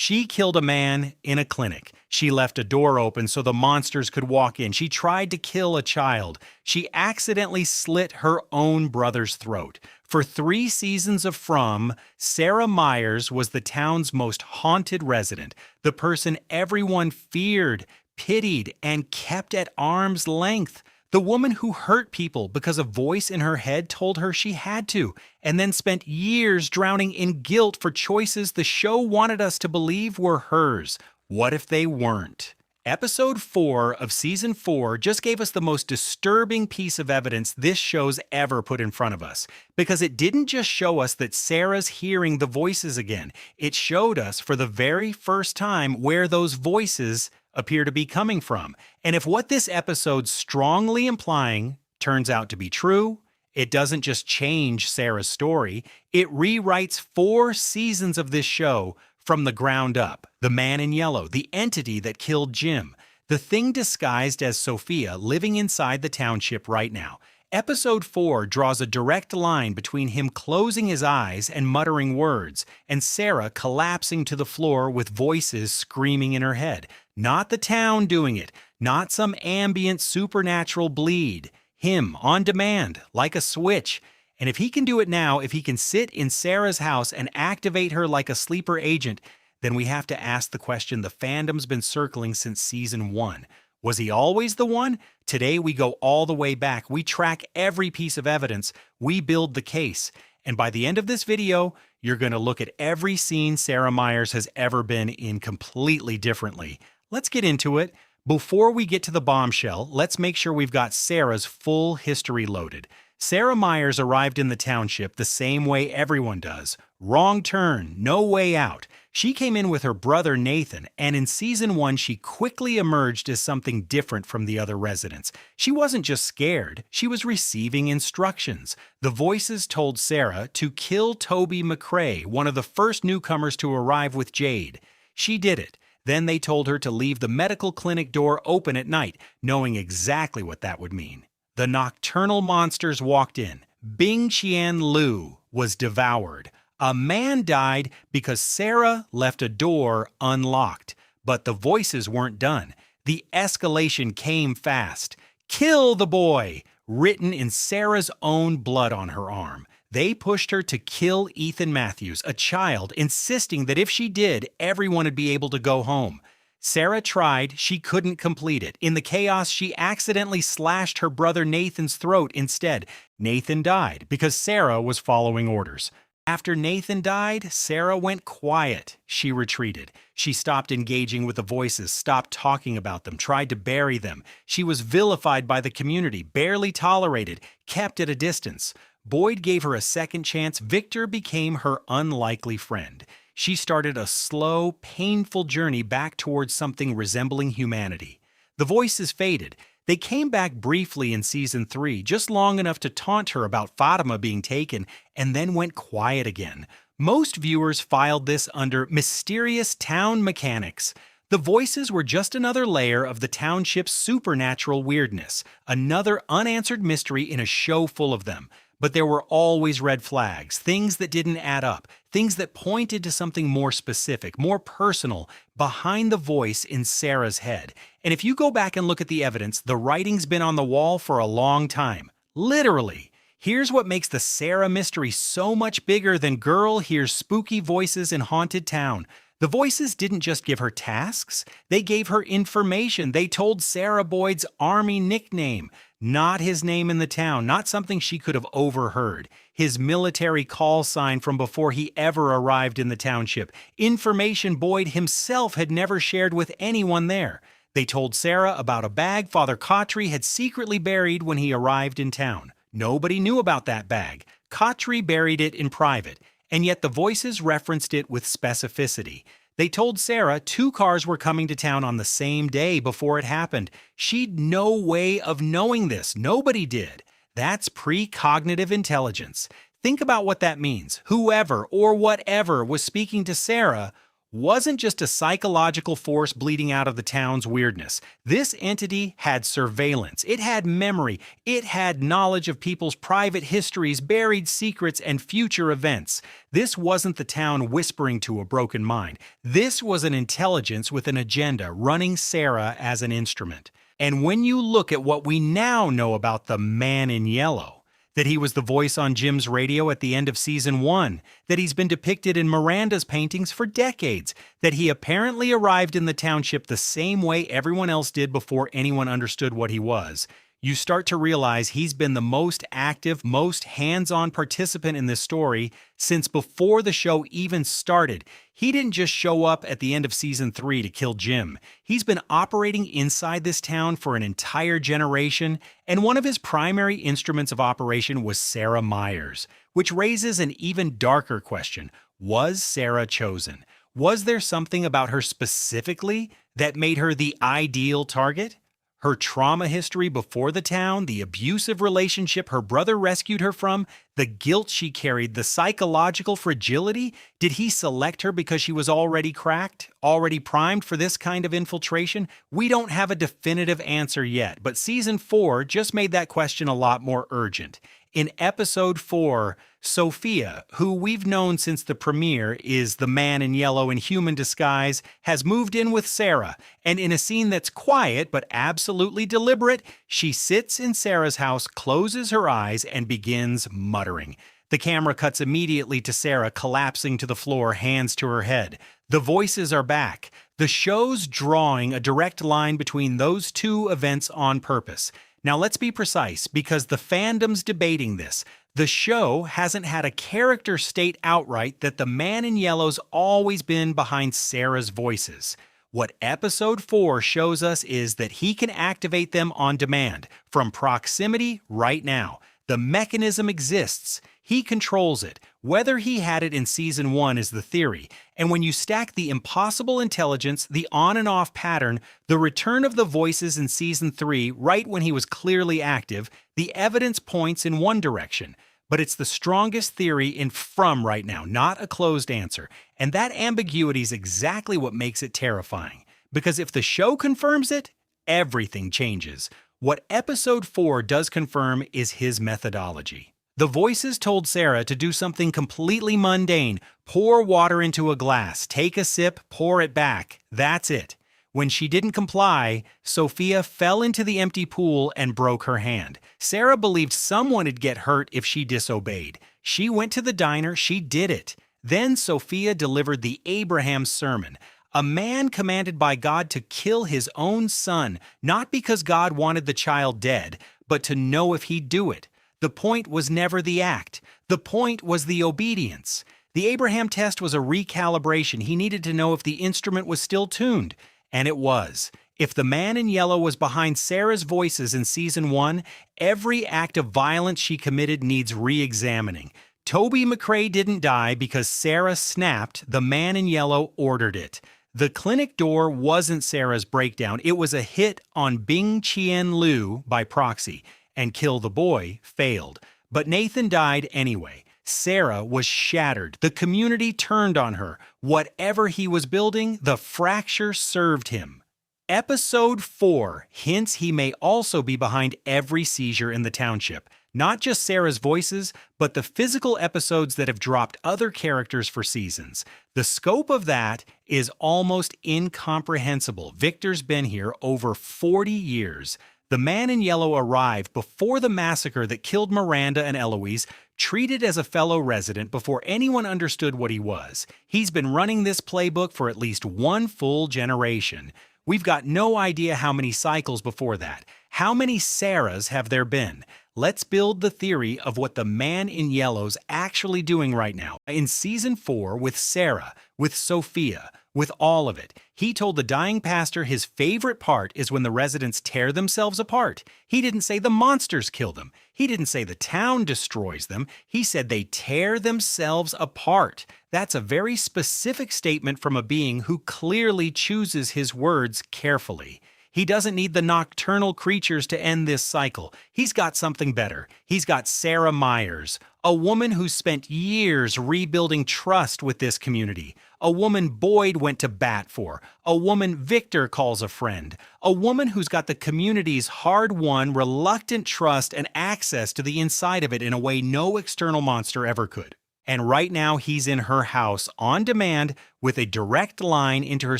She killed a man in a clinic. She left a door open so the monsters could walk in. She tried to kill a child. She accidentally slit her own brother's throat. For 3 seasons of From, Sarah Myers was the town's most haunted resident, the person everyone feared, pitied, and kept at arm's length. The woman who hurt people because a voice in her head told her she had to, and then spent years drowning in guilt for choices the show wanted us to believe were hers. What if they weren't? Episode 4 of Season 4 just gave us the most disturbing piece of evidence this show's ever put in front of us. Because it didn't just show us that Sarah's hearing the voices again. It showed us for the very first time where those voices appear to be coming from. And if what this episode's strongly implying turns out to be true, it doesn't just change Sarah's story, it rewrites 4 seasons of this show from the ground up. The man in yellow, the entity that killed Jim, the thing disguised as Sophia living inside the township right now. Episode 4 draws a direct line between him closing his eyes and muttering words, and Sarah collapsing to the floor with voices screaming in her head. Not the town doing it, not some ambient supernatural bleed. Him, on demand, like a switch. And if he can do it now, if he can sit in Sarah's house and activate her like a sleeper agent, then we have to ask the question the fandom's been circling since Season 1. Was he always the one? Today we go all the way back. We track every piece of evidence. We build the case. And by the end of this video, you're going to look at every scene Sarah Myers has ever been in completely differently. Let's get into it. Before we get to the bombshell, let's make sure we've got Sarah's full history loaded. Sarah Myers arrived in the township the same way everyone does. Wrong turn, no way out. She came in with her brother Nathan, and in Season 1 she quickly emerged as something different from the other residents. She wasn't just scared, she was receiving instructions. The voices told Sarah to kill Toby McCrae, one of the first newcomers to arrive with Jade. She did it. Then they told her to leave the medical clinic door open at night, knowing exactly what that would mean. The nocturnal monsters walked in. Bing Qian Lu was devoured. A man died because Sarah left a door unlocked. But the voices weren't done. The escalation came fast. Kill the boy! Written in Sarah's own blood on her arm. They pushed her to kill Ethan Matthews, a child, insisting that if she did, everyone would be able to go home. Sarah tried, she couldn't complete it. In the chaos, she accidentally slashed her brother Nathan's throat instead. Nathan died because Sarah was following orders. After Nathan died, Sarah went quiet. She retreated. She stopped engaging with the voices, stopped talking about them, tried to bury them. She was vilified by the community, barely tolerated, kept at a distance. Boyd gave her a second chance. Victor became her unlikely friend. She started a slow, painful journey back towards something resembling humanity. The voices faded. They came back briefly in Season 3, just long enough to taunt her about Fatima being taken, and then went quiet again. Most viewers filed this under mysterious town mechanics. The voices were just another layer of the township's supernatural weirdness, another unanswered mystery in a show full of them. But there were always red flags, things that didn't add up, things that pointed to something more specific, more personal, behind the voice in Sarah's head. And if you go back and look at the evidence, the writing's been on the wall for a long time. Literally. Here's what makes the Sarah mystery so much bigger than girl hears spooky voices in haunted town. The voices didn't just give her tasks, they gave her information. They told Sarah Boyd's army nickname, not his name in the town, not something she could have overheard. His military call sign from before he ever arrived in the township. Information Boyd himself had never shared with anyone there. They told Sarah about a bag Father Cautry had secretly buried when he arrived in town. Nobody knew about that bag. Cautry buried it in private. And yet the voices referenced it with specificity. They told Sarah 2 cars were coming to town on the same day before it happened. She'd no way of knowing this. Nobody did. That's precognitive intelligence. Think about what that means. Whoever or whatever was speaking to Sarah wasn't just a psychological force bleeding out of the town's weirdness. This entity had surveillance, it had memory, it had knowledge of people's private histories, buried secrets, and future events. This wasn't the town whispering to a broken mind. This was an intelligence with an agenda running Sarah as an instrument. And when you look at what we now know about the Man in Yellow, that he was the voice on Jim's radio at the end of season 1, that he's been depicted in Miranda's paintings for decades, that he apparently arrived in the township the same way everyone else did before anyone understood what he was, you start to realize he's been the most active, most hands-on participant in this story since before the show even started. He didn't just show up at the end of season 3 to kill Jim. He's been operating inside this town for an entire generation, and one of his primary instruments of operation was Sarah Myers, which raises an even darker question. Was Sarah chosen? Was there something about her specifically that made her the ideal target? Her trauma history before the town, the abusive relationship her brother rescued her from, the guilt she carried, the psychological fragility? Did he select her because she was already cracked, already primed for this kind of infiltration? We don't have a definitive answer yet, but season 4 just made that question a lot more urgent. In episode 4, Sophia, who we've known since the premiere is the Man in Yellow in human disguise, has moved in with Sarah, and in a scene that's quiet but absolutely deliberate, she sits in Sarah's house, closes her eyes, and begins muttering. The camera cuts immediately to Sarah collapsing to the floor, hands to her head. The voices are back. The show's drawing a direct line between those two events on purpose. Now let's be precise, because the fandom's debating this. The show hasn't had a character state outright that the Man in Yellow's always been behind Sarah's voices. What episode 4 shows us is that he can activate them on demand, from proximity right now. The mechanism exists. He controls it. Whether he had it in season 1 is the theory. And when you stack the impossible intelligence, the on and off pattern, the return of the voices in season 3, right when he was clearly active, the evidence points in one direction. But it's the strongest theory in From right now, not a closed answer. And that ambiguity is exactly what makes it terrifying. Because if the show confirms it, everything changes. What episode 4 does confirm is his methodology. The voices told Sarah to do something completely mundane. Pour water into a glass, take a sip, pour it back. That's it. When she didn't comply, Sophia fell into the empty pool and broke her hand. Sarah believed someone would get hurt if she disobeyed. She went to the diner, she did it. Then Sophia delivered the Abraham sermon. A man commanded by God to kill his own son, not because God wanted the child dead, but to know if he'd do it. The point was never the act. The point was the obedience. The Abraham test was a recalibration. He needed to know if the instrument was still tuned. And it was. If the Man in Yellow was behind Sarah's voices in season 1, every act of violence she committed needs re-examining. Toby McRae didn't die because Sarah snapped. The Man in Yellow ordered it. The clinic door wasn't Sarah's breakdown. It was a hit on Bing Chien Liu by proxy. And Kill the Boy failed. But Nathan died anyway. Sarah was shattered. The community turned on her. Whatever he was building, the fracture served him. Episode 4 hints he may also be behind every seizure in the township. Not just Sarah's voices, but the physical episodes that have dropped other characters for seasons. The scope of that is almost incomprehensible. Victor's been here over 40 years. The Man in Yellow arrived before the massacre that killed Miranda and Eloise, treated as a fellow resident before anyone understood what he was. He's been running this playbook for at least one full generation. We've got no idea how many cycles before that. How many Sarahs have there been? Let's build the theory of what the Man in Yellow's actually doing right now. In season 4, with Sarah, with Sophia, with all of it, he told the dying pastor his favorite part is when the residents tear themselves apart. He didn't say the monsters kill them. He didn't say the town destroys them. He said they tear themselves apart. That's a very specific statement from a being who clearly chooses his words carefully. He doesn't need the nocturnal creatures to end this cycle. He's got something better. He's got Sarah Myers, a woman who spent years rebuilding trust with this community. A woman Boyd went to bat for. A woman Victor calls a friend. A woman who's got the community's hard-won, reluctant trust and access to the inside of it in a way no external monster ever could. And right now, he's in her house on demand with a direct line into her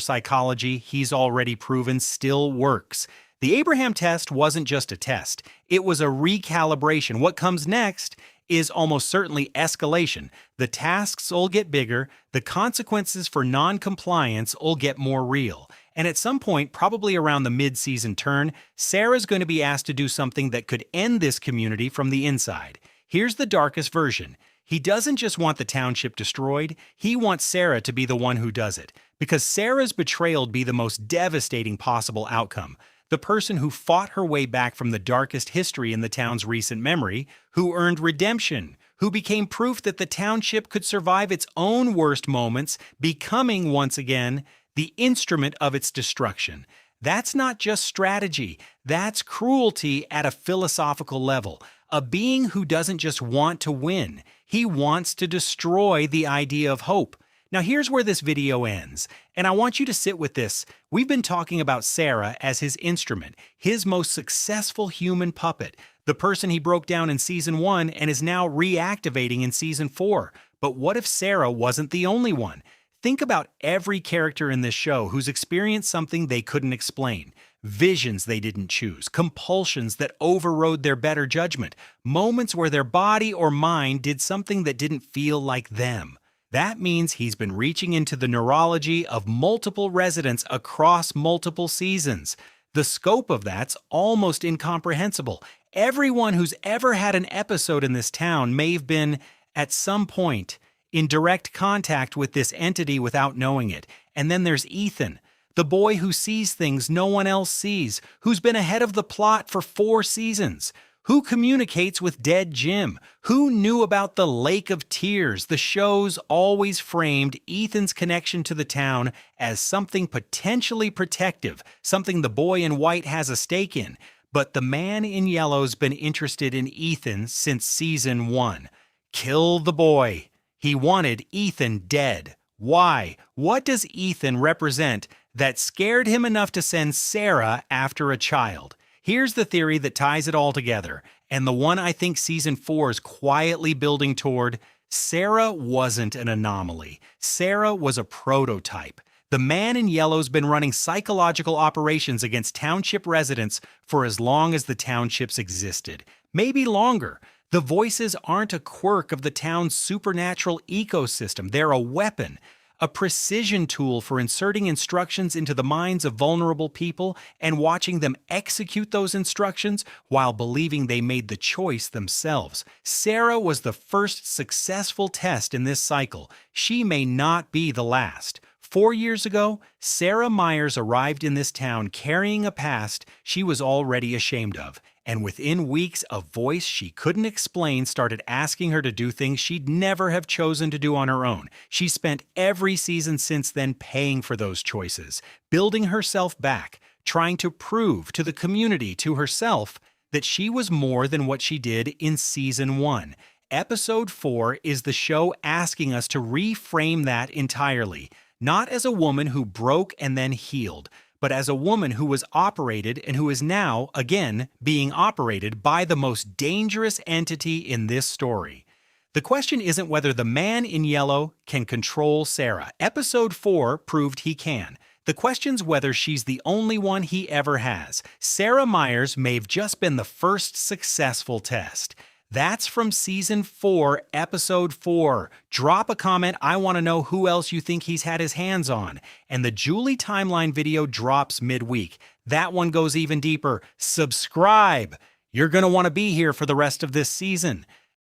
psychology he's already proven still works. The Abraham test wasn't just a test. It was a recalibration. What comes next is almost certainly escalation. The tasks will get bigger. The consequences for non-compliance will get more real. And at some point, probably around the mid-season turn, Sarah's going to be asked to do something that could end this community from the inside. Here's the darkest version. He doesn't just want the township destroyed, he wants Sarah to be the one who does it, because Sarah's betrayal would be the most devastating possible outcome. The person who fought her way back from the darkest history in the town's recent memory, who earned redemption, who became proof that the township could survive its own worst moments, becoming, once again, the instrument of its destruction. That's not just strategy, that's cruelty at a philosophical level. A being who doesn't just want to win, he wants to destroy the idea of hope. Now here's where this video ends, and I want you to sit with this. We've been talking about Sarah as his instrument, his most successful human puppet, the person he broke down in Season 1 and is now reactivating in Season 4. But what if Sarah wasn't the only one? Think about every character in this show who's experienced something they couldn't explain. Visions they didn't choose, compulsions that overrode their better judgment, moments where their body or mind did something that didn't feel like them. That means he's been reaching into the neurology of multiple residents across multiple seasons. The scope of that's almost incomprehensible. Everyone who's ever had an episode in this town may have been, at some point, in direct contact with this entity without knowing it. And then there's Ethan, the boy who sees things no one else sees, who's been ahead of the plot for 4 seasons. Who communicates with dead Jim? Who knew about the Lake of Tears? The show's always framed Ethan's connection to the town as something potentially protective, something the boy in white has a stake in. But the man in yellow's been interested in Ethan since Season 1. Kill the boy. He wanted Ethan dead. Why? What does Ethan represent that scared him enough to send Sarah after a child? Here's the theory that ties it all together, and the one I think Season 4 is quietly building toward. Sarah wasn't an anomaly. Sarah was a prototype. The man in yellow's been running psychological operations against township residents for as long as the townships existed. Maybe longer. The voices aren't a quirk of the town's supernatural ecosystem. They're a weapon. A precision tool for inserting instructions into the minds of vulnerable people and watching them execute those instructions while believing they made the choice themselves. Sarah was the first successful test in this cycle. She may not be the last. 4 years ago, Sarah Myers arrived in this town carrying a past she was already ashamed of. And within weeks, a voice she couldn't explain started asking her to do things she'd never have chosen to do on her own. She spent every season since then paying for those choices, building herself back, trying to prove to the community, to herself, that she was more than what she did in Season 1. Episode 4 is the show asking us to reframe that entirely, not as a woman who broke and then healed, but as a woman who was operated and who is now, again, being operated by the most dangerous entity in this story. The question isn't whether the man in yellow can control Sarah. Episode 4 proved he can. The question's whether she's the only one he ever has. Sarah Myers may have just been the first successful test. That's from Season 4, Episode 4. Drop a comment. I want to know who else you think he's had his hands on. And the Julie timeline video drops midweek. That one goes even deeper. Subscribe. You're going to want to be here for the rest of this season.